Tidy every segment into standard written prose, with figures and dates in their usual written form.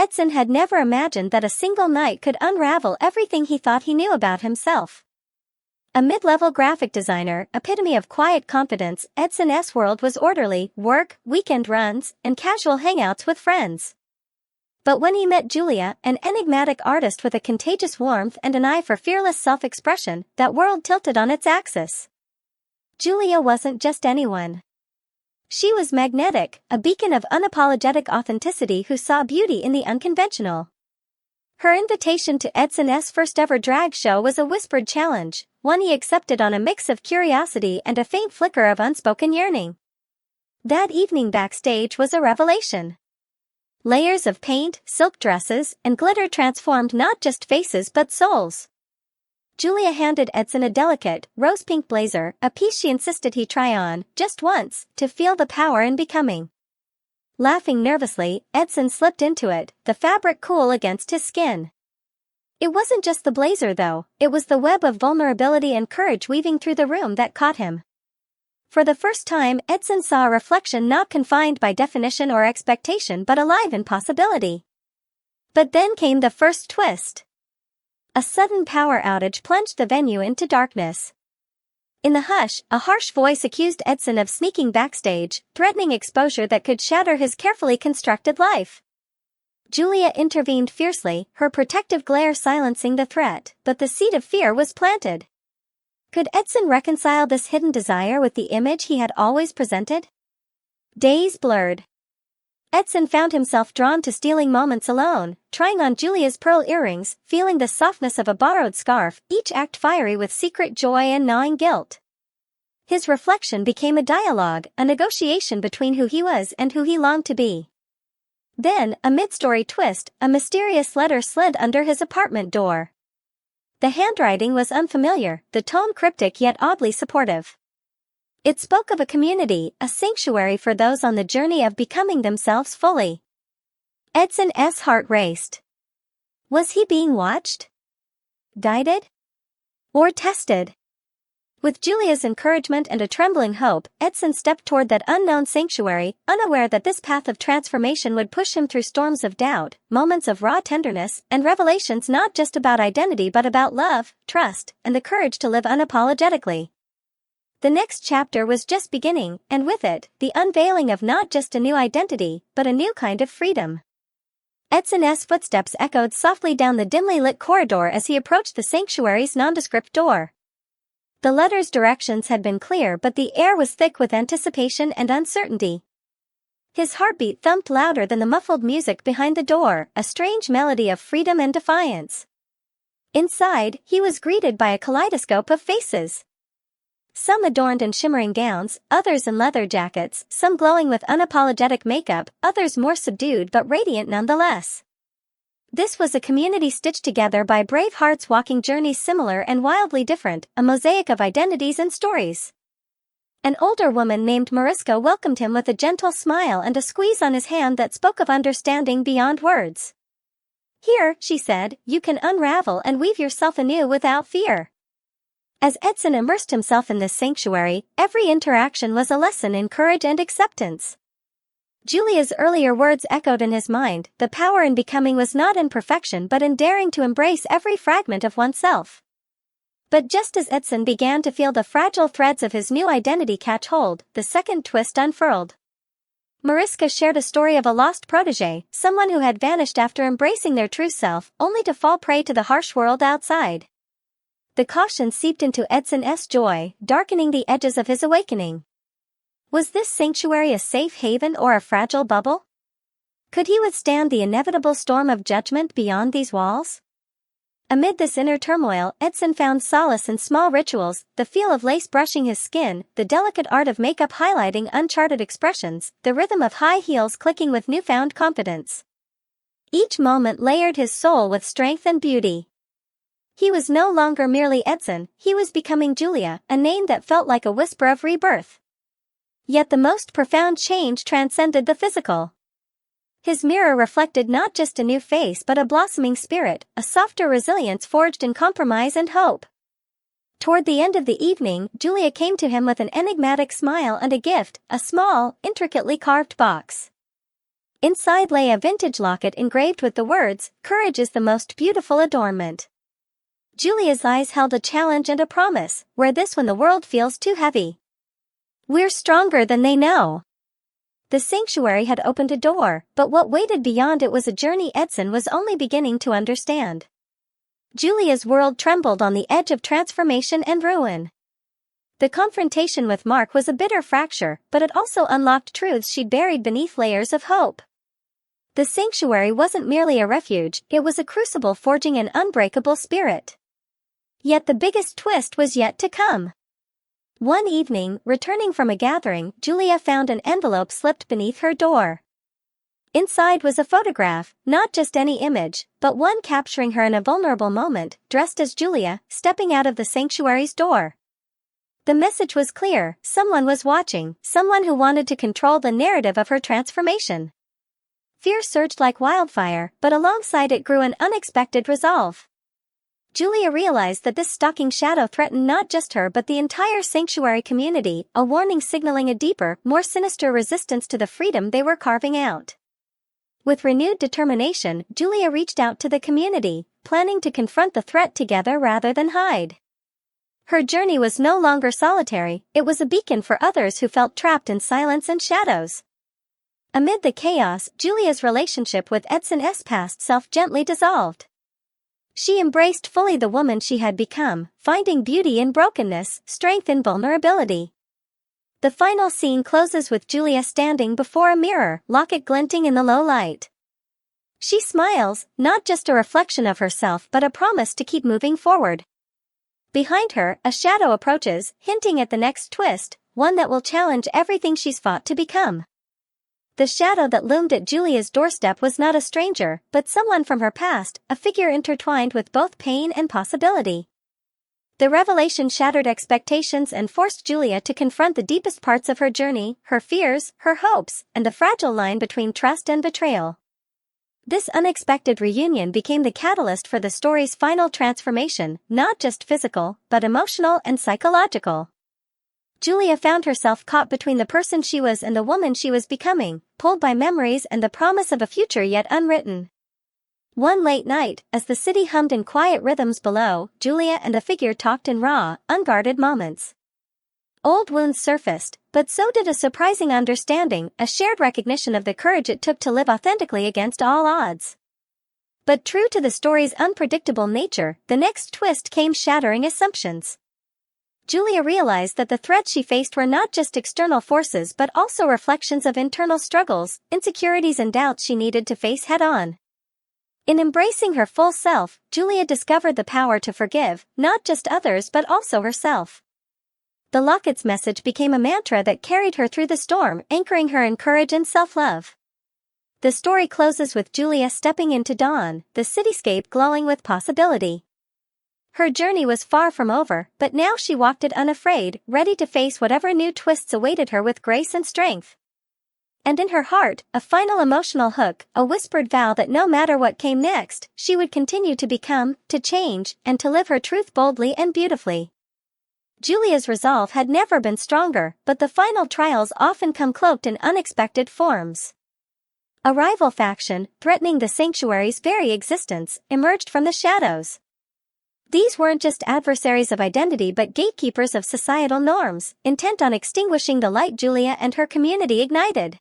Edson had never imagined that a single night could unravel everything he thought he knew about himself. A mid-level graphic designer, epitome of quiet confidence, Edson's world was orderly: work, weekend runs, and casual hangouts with friends. But when he met Julia, an enigmatic artist with a contagious warmth and an eye for fearless self-expression, that world tilted on its axis. Julia wasn't just anyone. She was magnetic, a beacon of unapologetic authenticity who saw beauty in the unconventional. Her invitation to Edson's first-ever drag show was a whispered challenge, one he accepted on a mix of curiosity and a faint flicker of unspoken yearning. That evening backstage was a revelation. Layers of paint, silk dresses, and glitter transformed not just faces but souls. Julia handed Edson a delicate, rose-pink blazer, a piece she insisted he try on, just once, to feel the power in becoming. Laughing nervously, Edson slipped into it, the fabric cool against his skin. It wasn't just the blazer though, it was the web of vulnerability and courage weaving through the room that caught him. For the first time, Edson saw a reflection not confined by definition or expectation but alive in possibility. But then came the first twist. A sudden power outage plunged the venue into darkness. In the hush, a harsh voice accused Edson of sneaking backstage, threatening exposure that could shatter his carefully constructed life. Julia intervened fiercely, her protective glare silencing the threat, but the seed of fear was planted. Could Edson reconcile this hidden desire with the image he had always presented? Days blurred. Edson found himself drawn to stealing moments alone, trying on Julia's pearl earrings, feeling the softness of a borrowed scarf, each act fiery with secret joy and gnawing guilt. His reflection became a dialogue, a negotiation between who he was and who he longed to be. Then, a mid-story twist, a mysterious letter slid under his apartment door. The handwriting was unfamiliar, the tone cryptic yet oddly supportive. It spoke of a community, a sanctuary for those on the journey of becoming themselves fully. Edson's heart raced. Was he being watched? Guided? Or tested? With Julia's encouragement and a trembling hope, Edson stepped toward that unknown sanctuary, unaware that this path of transformation would push him through storms of doubt, moments of raw tenderness, and revelations not just about identity but about love, trust, and the courage to live unapologetically. The next chapter was just beginning, and with it, the unveiling of not just a new identity, but a new kind of freedom. Edson's footsteps echoed softly down the dimly lit corridor as he approached the sanctuary's nondescript door. The letter's directions had been clear, but the air was thick with anticipation and uncertainty. His heartbeat thumped louder than the muffled music behind the door, a strange melody of freedom and defiance. Inside, he was greeted by a kaleidoscope of faces. Some adorned in shimmering gowns, others in leather jackets, some glowing with unapologetic makeup, others more subdued but radiant nonetheless. This was a community stitched together by brave hearts walking journeys similar and wildly different, a mosaic of identities and stories. An older woman named Mariska welcomed him with a gentle smile and a squeeze on his hand that spoke of understanding beyond words. "Here," she said, "you can unravel and weave yourself anew without fear." As Edson immersed himself in this sanctuary, every interaction was a lesson in courage and acceptance. Julia's earlier words echoed in his mind: the power in becoming was not in perfection but in daring to embrace every fragment of oneself. But just as Edson began to feel the fragile threads of his new identity catch hold, the second twist unfurled. Mariska shared a story of a lost protégé, someone who had vanished after embracing their true self, only to fall prey to the harsh world outside. The caution seeped into Edson's joy, darkening the edges of his awakening. Was this sanctuary a safe haven or a fragile bubble? Could he withstand the inevitable storm of judgment beyond these walls? Amid this inner turmoil, Edson found solace in small rituals, the feel of lace brushing his skin, the delicate art of makeup highlighting uncharted expressions, the rhythm of high heels clicking with newfound confidence. Each moment layered his soul with strength and beauty. He was no longer merely Edson, he was becoming Julia, a name that felt like a whisper of rebirth. Yet the most profound change transcended the physical. His mirror reflected not just a new face but a blossoming spirit, a softer resilience forged in compromise and hope. Toward the end of the evening, Julia came to him with an enigmatic smile and a gift, a small, intricately carved box. Inside lay a vintage locket engraved with the words, "Courage is the most beautiful adornment." Julia's eyes held a challenge and a promise, "Wear this when the world feels too heavy. We're stronger than they know." The sanctuary had opened a door, but what waited beyond it was a journey Edson was only beginning to understand. Julia's world trembled on the edge of transformation and ruin. The confrontation with Mark was a bitter fracture, but it also unlocked truths she'd buried beneath layers of hope. The sanctuary wasn't merely a refuge, it was a crucible forging an unbreakable spirit. Yet the biggest twist was yet to come. One evening, returning from a gathering, Julia found an envelope slipped beneath her door. Inside was a photograph, not just any image, but one capturing her in a vulnerable moment, dressed as Julia, stepping out of the sanctuary's door. The message was clear: someone was watching, someone who wanted to control the narrative of her transformation. Fear surged like wildfire, but alongside it grew an unexpected resolve. Julia realized that this stalking shadow threatened not just her but the entire sanctuary community, a warning signaling a deeper, more sinister resistance to the freedom they were carving out. With renewed determination, Julia reached out to the community, planning to confront the threat together rather than hide. Her journey was no longer solitary, it was a beacon for others who felt trapped in silence and shadows. Amid the chaos, Julia's relationship with Edson's past self gently dissolved. She embraced fully the woman she had become, finding beauty in brokenness, strength in vulnerability. The final scene closes with Julia standing before a mirror, locket glinting in the low light. She smiles, not just a reflection of herself but a promise to keep moving forward. Behind her, a shadow approaches, hinting at the next twist, one that will challenge everything she's fought to become. The shadow that loomed at Julia's doorstep was not a stranger, but someone from her past, a figure intertwined with both pain and possibility. The revelation shattered expectations and forced Julia to confront the deepest parts of her journey, her fears, her hopes, and the fragile line between trust and betrayal. This unexpected reunion became the catalyst for the story's final transformation, not just physical, but emotional and psychological. Julia found herself caught between the person she was and the woman she was becoming, pulled by memories and the promise of a future yet unwritten. One late night, as the city hummed in quiet rhythms below, Julia and a figure talked in raw, unguarded moments. Old wounds surfaced, but so did a surprising understanding, a shared recognition of the courage it took to live authentically against all odds. But true to the story's unpredictable nature, the next twist came shattering assumptions. Julia realized that the threats she faced were not just external forces but also reflections of internal struggles, insecurities and doubts she needed to face head-on. In embracing her full self, Julia discovered the power to forgive, not just others but also herself. The locket's message became a mantra that carried her through the storm, anchoring her in courage and self-love. The story closes with Julia stepping into dawn, the cityscape glowing with possibility. Her journey was far from over, but now she walked it unafraid, ready to face whatever new twists awaited her with grace and strength. And in her heart, a final emotional hook, a whispered vow that no matter what came next, she would continue to become, to change, and to live her truth boldly and beautifully. Julia's resolve had never been stronger, but the final trials often come cloaked in unexpected forms. A rival faction, threatening the sanctuary's very existence, emerged from the shadows. These weren't just adversaries of identity but gatekeepers of societal norms, intent on extinguishing the light Julia and her community ignited.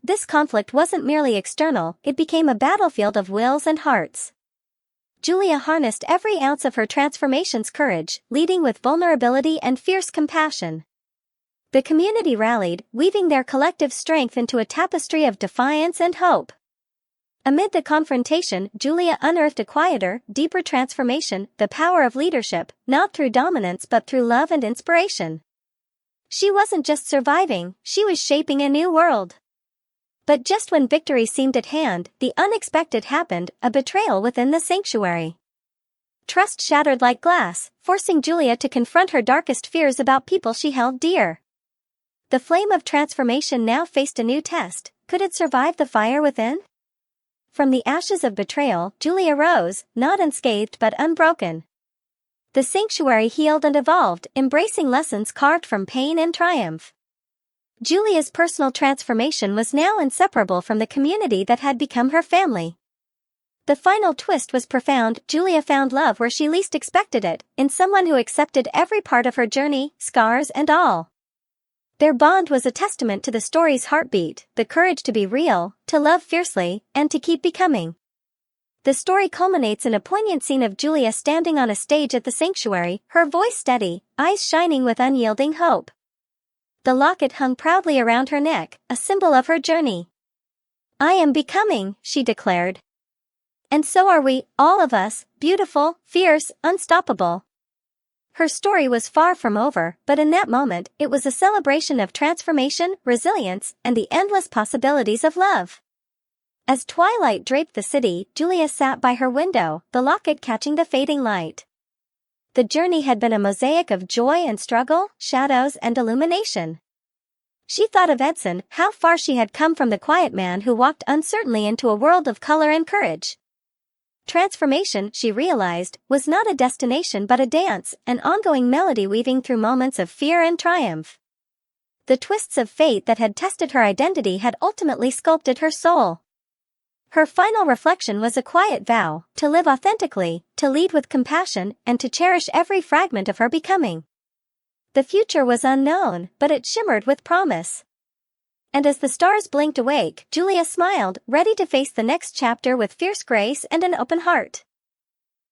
This conflict wasn't merely external, it became a battlefield of wills and hearts. Julia harnessed every ounce of her transformation's courage, leading with vulnerability and fierce compassion. The community rallied, weaving their collective strength into a tapestry of defiance and hope. Amid the confrontation, Julia unearthed a quieter, deeper transformation, the power of leadership, not through dominance but through love and inspiration. She wasn't just surviving, she was shaping a new world. But just when victory seemed at hand, the unexpected happened, a betrayal within the sanctuary. Trust shattered like glass, forcing Julia to confront her darkest fears about people she held dear. The flame of transformation now faced a new test. Could it survive the fire within? From the ashes of betrayal, Julia rose, not unscathed but unbroken. The sanctuary healed and evolved, embracing lessons carved from pain and triumph. Julia's personal transformation was now inseparable from the community that had become her family. The final twist was profound. Julia found love where she least expected it, in someone who accepted every part of her journey, scars and all. Their bond was a testament to the story's heartbeat, the courage to be real, to love fiercely, and to keep becoming. The story culminates in a poignant scene of Julia standing on a stage at the sanctuary, her voice steady, eyes shining with unyielding hope. The locket hung proudly around her neck, a symbol of her journey. "I am becoming," she declared. "And so are we, all of us, beautiful, fierce, unstoppable." Her story was far from over, but in that moment, it was a celebration of transformation, resilience, and the endless possibilities of love. As twilight draped the city, Julia sat by her window, the locket catching the fading light. The journey had been a mosaic of joy and struggle, shadows and illumination. She thought of Edson, how far she had come from the quiet man who walked uncertainly into a world of color and courage. Transformation, she realized, was not a destination but a dance, an ongoing melody weaving through moments of fear and triumph. The twists of fate that had tested her identity had ultimately sculpted her soul. Her final reflection was a quiet vow, to live authentically, to lead with compassion, and to cherish every fragment of her becoming. The future was unknown, but it shimmered with promise. And as the stars blinked awake, Julia smiled, ready to face the next chapter with fierce grace and an open heart.